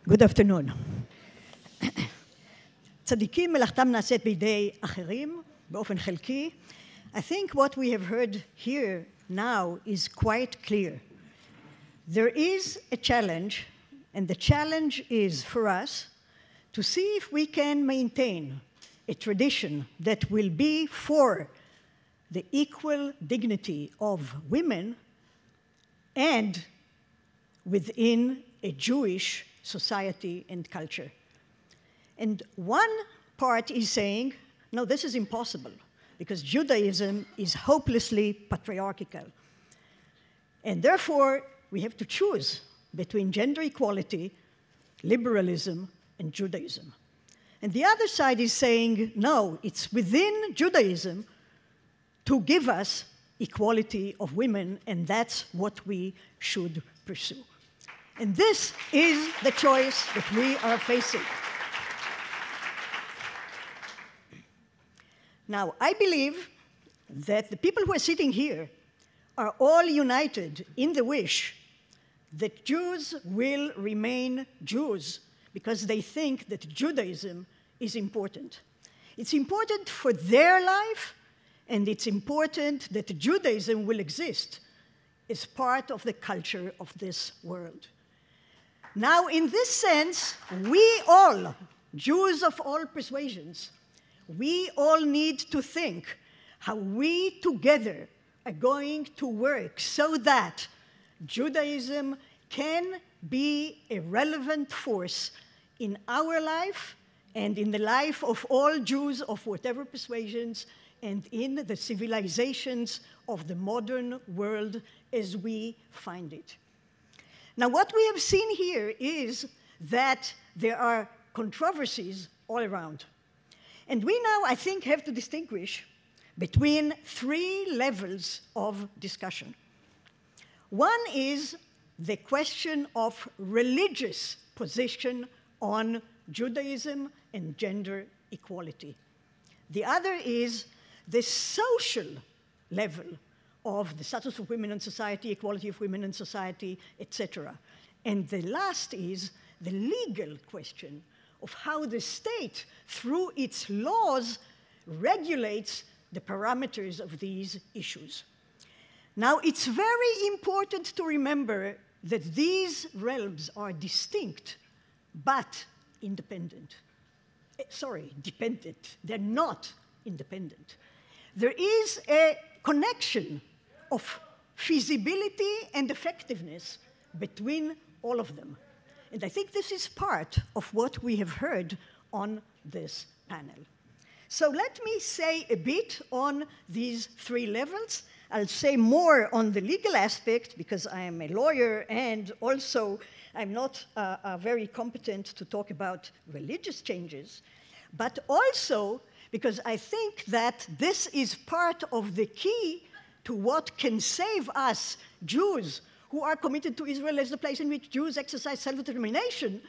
Good afternoon. צדיקים מלאכתם נעשית בידי אחרים, באופן חלקי. I think what we have heard here now is quite clear. There is a challenge, and the challenge is for us to see if we can maintain a tradition that will be for the equal dignity of women and within a Jewish society and culture. And one part is saying, no, this is impossible, because Judaism is hopelessly patriarchal. And therefore, we have to choose between gender equality, liberalism, and Judaism. And the other side is saying, no, it's within Judaism to give us equality of women, and that's what we should pursue. And this is the choice that we are facing. Now, I believe that the people who are sitting here are all united in the wish that Jews will remain Jews because they think that Judaism is important. It's important for their life, and it's important that Judaism will exist as part of the culture of this world. Now, in this sense, we all, Jews of all persuasions, we all need to think how we together are going to work so that Judaism can be a relevant force in our life and in the life of all Jews of whatever persuasions and in the civilizations of the modern world as we find it. Now, what we have seen here is that there are controversies all around. And we now, I think, have to distinguish between three levels of discussion. One is the question of religious position on Judaism and gender equality. The other is the social level of the status of women in society, equality of women in society, etc. And the last is the legal question of how the state, through its laws, regulates the parameters of these issues. Now, it's very important to remember that these realms are distinct, but independent. Dependent. They're not independent. There is a connection of feasibility and effectiveness between all of them. And I think this is part of what we have heard on this panel. So let me say a bit on these three levels. I'll say more on the legal aspect because I am a lawyer and also I'm not very competent to talk about religious changes, but also because I think that this is part of the key to what can save us, Jews, who are committed to Israel as the place in which Jews exercise self-determination.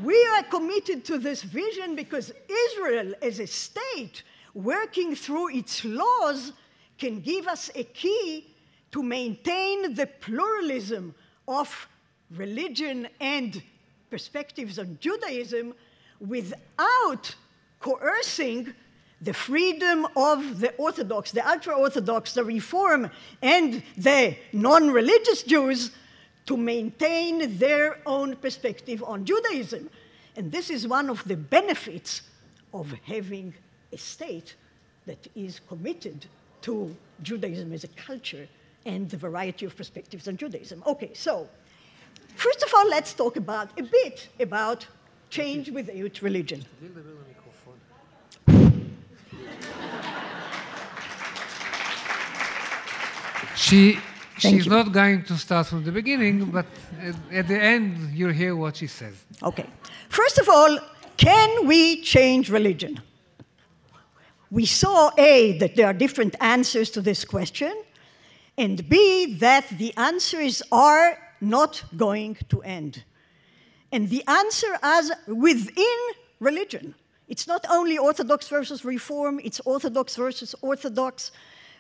We are committed to this vision because Israel, as a state, working through its laws, can give us a key to maintain the pluralism of religion and perspectives on Judaism without coercing the freedom of the Orthodox, the ultra-Orthodox, the Reform, and the non-religious Jews to maintain their own perspective on Judaism. And this is one of the benefits of having a state that is committed to Judaism as a culture and the variety of perspectives on Judaism. Okay, so first of all, let's talk a bit about change without religion. She's not going to start from the beginning, but at the end, you'll hear what she says. Okay. First of all, can we change religion? We saw, A, that there are different answers to this question, and B, that the answers are not going to end. And the answer is within religion. It's not only Orthodox versus Reform, it's Orthodox versus Orthodox.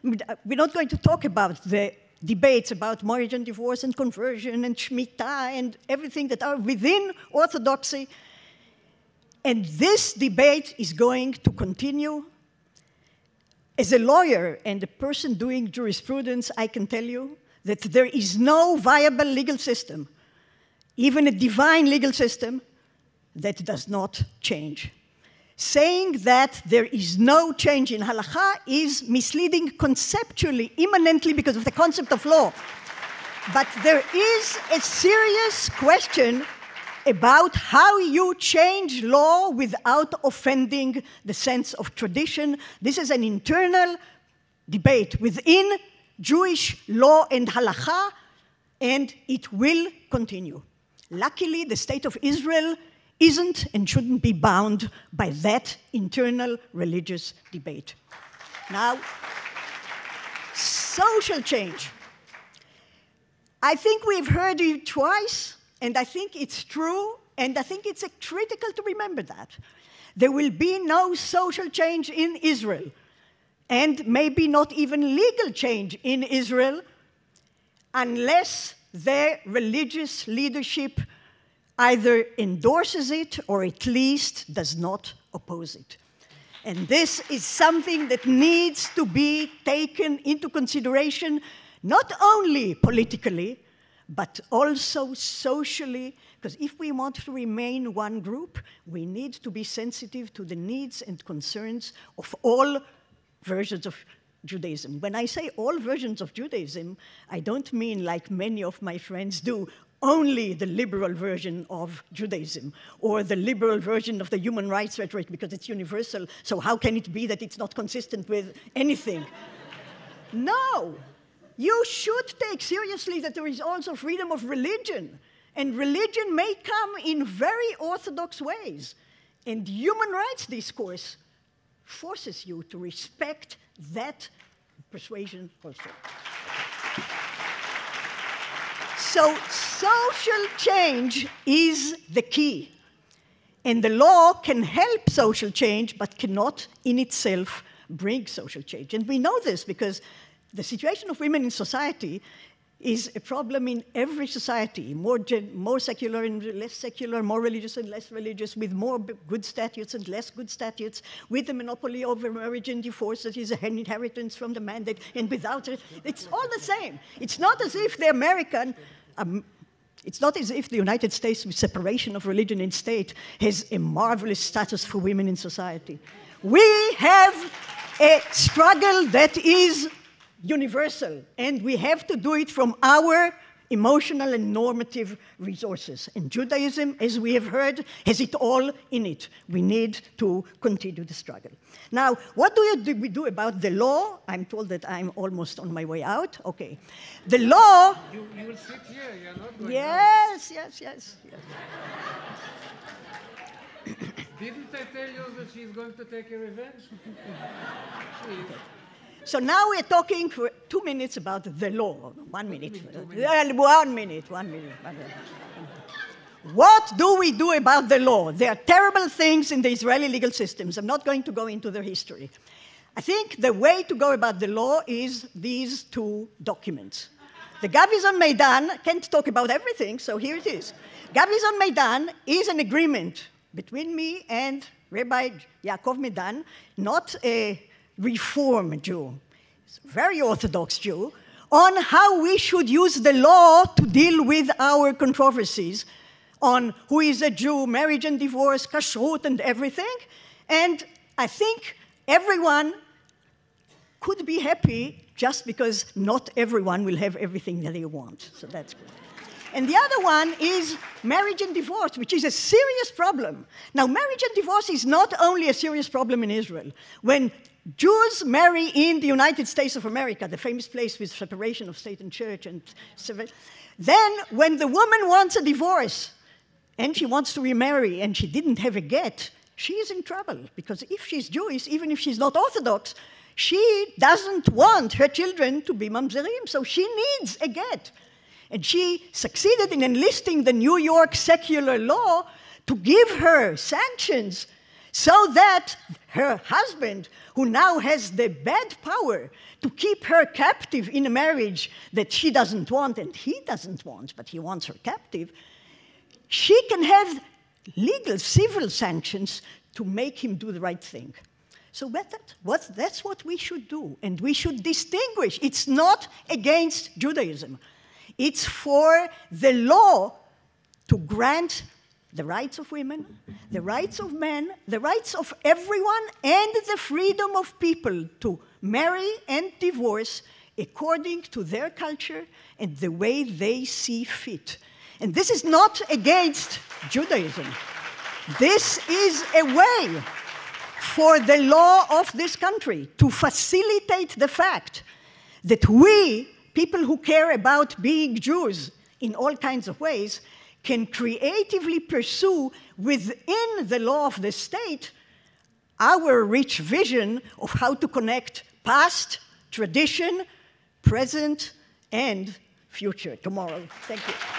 We're not going to talk about the debates about marriage and divorce and conversion and Shemitah and everything that are within Orthodoxy. And this debate is going to continue. As a lawyer and a person doing jurisprudence, I can tell you that there is no viable legal system, even a divine legal system, that does not change. Saying that there is no change in halakha is misleading conceptually, immanently, because of the concept of law. But there is a serious question about how you change law without offending the sense of tradition. This is an internal debate within Jewish law and halakha, and it will continue. Luckily, the state of Israel isn't and shouldn't be bound by that internal religious debate. Now, social change. I think we've heard it twice, and I think it's true, and I think it's critical to remember that. There will be no social change in Israel, and maybe not even legal change in Israel, unless their religious leadership either endorses it or at least does not oppose it. And this is something that needs to be taken into consideration, not only politically, but also socially, because if we want to remain one group, we need to be sensitive to the needs and concerns of all versions of Judaism. When I say all versions of Judaism, I don't mean, like many of my friends do, only the liberal version of Judaism or the liberal version of the human rights rhetoric because it's universal, so how can it be that it's not consistent with anything? No, you should take seriously that there is also freedom of religion, and religion may come in very orthodox ways, and human rights discourse forces you to respect that persuasion also. So social change is the key. And the law can help social change, but cannot in itself bring social change. And we know this because the situation of women in society is a problem in every society, more secular and less secular, more religious and less religious, with more good statutes and less good statutes, with the monopoly over marriage and divorce that is an inheritance from the man, and without it, it's all the same. It's not as if the American, it's not as if the United States, with separation of religion and state, has a marvelous status for women in society. We have a struggle that is universal, and we have to do it from our emotional and normative resources. And Judaism, as we have heard, has it all in it. We need to continue the struggle. Now, what do we do about the law? I'm told that I'm almost on my way out. Okay. The law... You will sit here, you're not going Yes. Didn't I tell you that she's going to take a revenge? So now we're talking for 2 minutes about the law. 1 minute. 1 minute. What do we do about the law? There are terrible things in the Israeli legal systems. I'm not going to go into their history. I think the way to go about the law is these two documents. The Gavison Meidan, can't talk about everything, so here it is. Gavison Meidan is an agreement between me and Rabbi Yaakov Medan, not a Reform Jew, very Orthodox Jew, on how we should use the law to deal with our controversies on who is a Jew, marriage and divorce, kashrut and everything. And I think everyone could be happy just because not everyone will have everything that they want. So that's good. And the other one is marriage and divorce, which is a serious problem. Now, marriage and divorce is not only a serious problem in Israel. When Jews marry in the United States of America, the famous place with separation of state and church, and then when the woman wants a divorce and she wants to remarry and she didn't have a get, she is in trouble. Because if she's Jewish, even if she's not Orthodox, she doesn't want her children to be mamzerim, so she needs a get. And she succeeded in enlisting the New York secular law to give her sanctions so that her husband, who now has the bad power to keep her captive in a marriage that she doesn't want and he doesn't want, but he wants her captive, she can have legal, civil sanctions to make him do the right thing. So that's what we should do, and we should distinguish. It's not against Judaism. It's for the law to grant the rights of women, the rights of men, the rights of everyone, and the freedom of people to marry and divorce according to their culture and the way they see fit. And this is not against Judaism. This is a way for the law of this country to facilitate the fact that we, people who care about being Jews in all kinds of ways, can creatively pursue within the law of the state our rich vision of how to connect past, tradition, present, and future tomorrow. Thank you.